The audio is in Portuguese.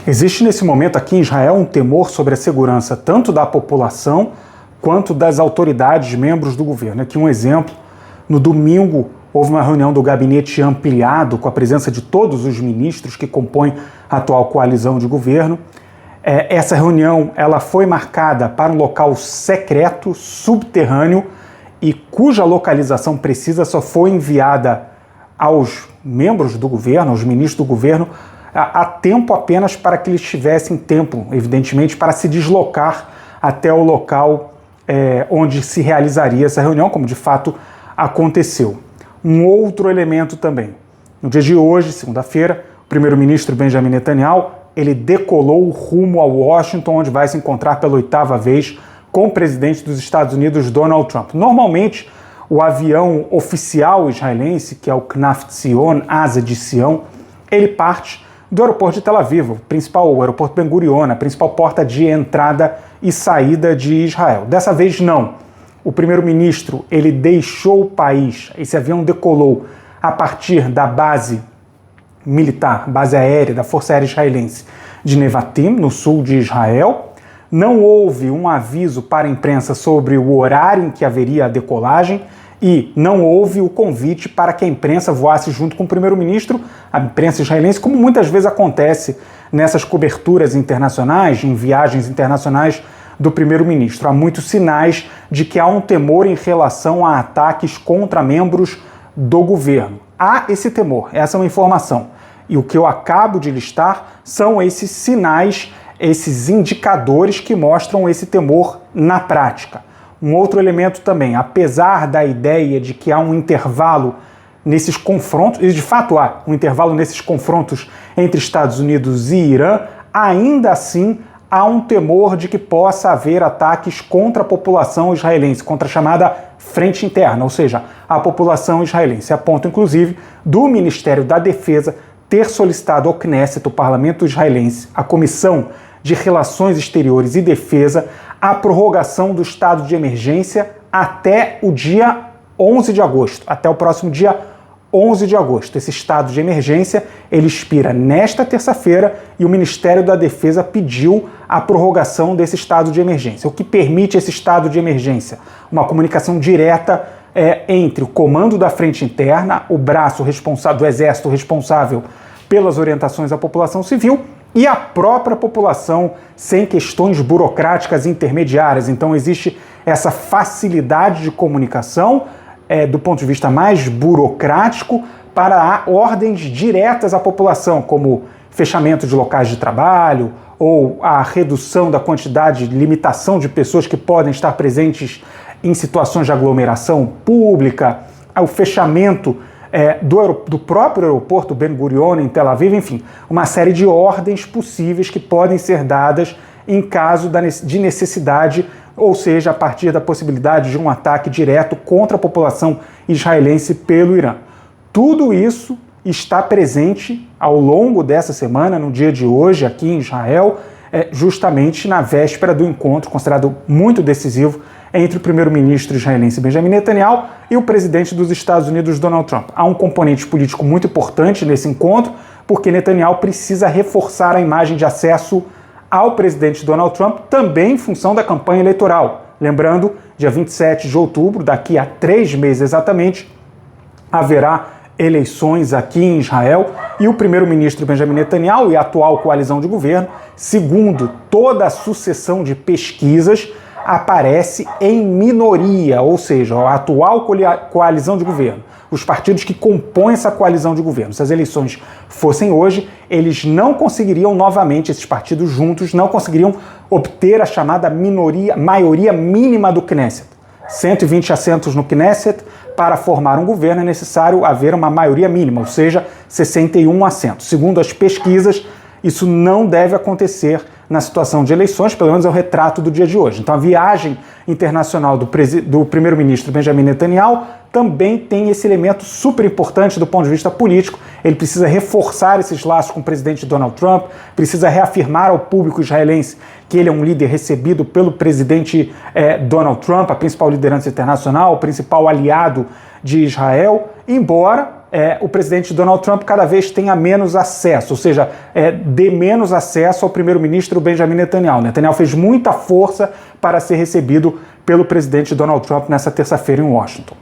Existe nesse momento aqui em Israel um temor sobre a segurança tanto da população quanto das autoridades, membros do governo. Aqui um exemplo: no domingo houve uma reunião do gabinete ampliado com a presença de todos os ministros que compõem a atual coalizão de governo. Essa reunião ela foi marcada para um local secreto, subterrâneo, e cuja localização precisa só foi enviada aos membros do governo, aos ministros do governo, há tempo apenas para que eles tivessem tempo, evidentemente, para se deslocar até o local onde se realizaria essa reunião, como de fato aconteceu. Um outro elemento também. No dia de hoje, segunda-feira, o primeiro-ministro Benjamin Netanyahu, ele decolou rumo a Washington, onde vai se encontrar pela 8ª vez com o presidente dos Estados Unidos, Donald Trump. Normalmente, o avião oficial israelense, que é o Knaf Tzion, Asa de Sião, ele parte do aeroporto de Tel Aviv, o aeroporto Ben Gurion, a principal porta de entrada e saída de Israel. Dessa vez não. O primeiro-ministro ele deixou o país, esse avião decolou a partir da base militar, base aérea da Força Aérea Israelense de Nevatim, no sul de Israel. Não houve um aviso para a imprensa sobre o horário em que haveria a decolagem e não houve o convite para que a imprensa voasse junto com o primeiro-ministro, a imprensa israelense, como muitas vezes acontece nessas coberturas internacionais, em viagens internacionais do primeiro-ministro. Há muitos sinais de que há um temor em relação a ataques contra membros do governo. Há esse temor, essa é uma informação. E o que eu acabo de listar são esses sinais, esses indicadores que mostram esse temor na prática. Um outro elemento também, apesar da ideia de que há um intervalo nesses confrontos, e de fato há um intervalo nesses confrontos entre Estados Unidos e Irã, ainda assim há um temor de que possa haver ataques contra a população israelense, contra a chamada frente interna, ou seja, a população israelense, a ponto inclusive do Ministério da Defesa ter solicitado ao Knesset, o parlamento israelense, a Comissão de Relações Exteriores e Defesa, a prorrogação do estado de emergência até o dia 11 de agosto, até o próximo dia 11 de agosto. Esse estado de emergência, ele expira nesta terça-feira e o Ministério da Defesa pediu a prorrogação desse estado de emergência. O que permite esse estado de emergência? Uma comunicação direta entre o comando da frente interna, o braço responsável do exército responsável pelas orientações à população civil, e a própria população, sem questões burocráticas intermediárias. Então existe essa facilidade de comunicação do ponto de vista mais burocrático para ordens diretas à população, como fechamento de locais de trabalho ou a redução da quantidade, limitação de pessoas que podem estar presentes em situações de aglomeração pública, o fechamento do próprio aeroporto Ben Gurion em Tel Aviv, enfim, uma série de ordens possíveis que podem ser dadas em caso de necessidade, ou seja, a partir da possibilidade de um ataque direto contra a população israelense pelo Irã. Tudo isso está presente ao longo dessa semana, no dia de hoje, aqui em Israel, justamente na véspera do encontro considerado muito decisivo entre o primeiro-ministro israelense Benjamin Netanyahu e o presidente dos Estados Unidos, Donald Trump. Há um componente político muito importante nesse encontro, porque Netanyahu precisa reforçar a imagem de acesso ao presidente Donald Trump, também em função da campanha eleitoral. Lembrando, dia 27 de outubro, daqui a 3 meses exatamente, haverá eleições aqui em Israel e o primeiro-ministro Benjamin Netanyahu e a atual coalizão de governo, segundo toda a sucessão de pesquisas, aparece em minoria, ou seja, a atual coalizão de governo, os partidos que compõem essa coalizão de governo. Se as eleições fossem hoje, eles não conseguiriam novamente, esses partidos juntos, não conseguiriam obter a chamada maioria mínima do Knesset. 120 assentos no Knesset, para formar um governo é necessário haver uma maioria mínima, ou seja, 61 assentos. Segundo as pesquisas, isso não deve acontecer na situação de eleições, pelo menos é o retrato do dia de hoje. Então a viagem internacional do primeiro-ministro Benjamin Netanyahu também tem esse elemento super importante do ponto de vista político. Ele precisa reforçar esses laços com o presidente Donald Trump, precisa reafirmar ao público israelense que ele é um líder recebido pelo presidente Donald Trump, a principal liderança internacional, o principal aliado de Israel, embora o presidente Donald Trump cada vez tenha menos acesso, ou seja, dê menos acesso ao primeiro-ministro Benjamin Netanyahu. Netanyahu fez muita força para ser recebido pelo presidente Donald Trump nessa terça-feira em Washington.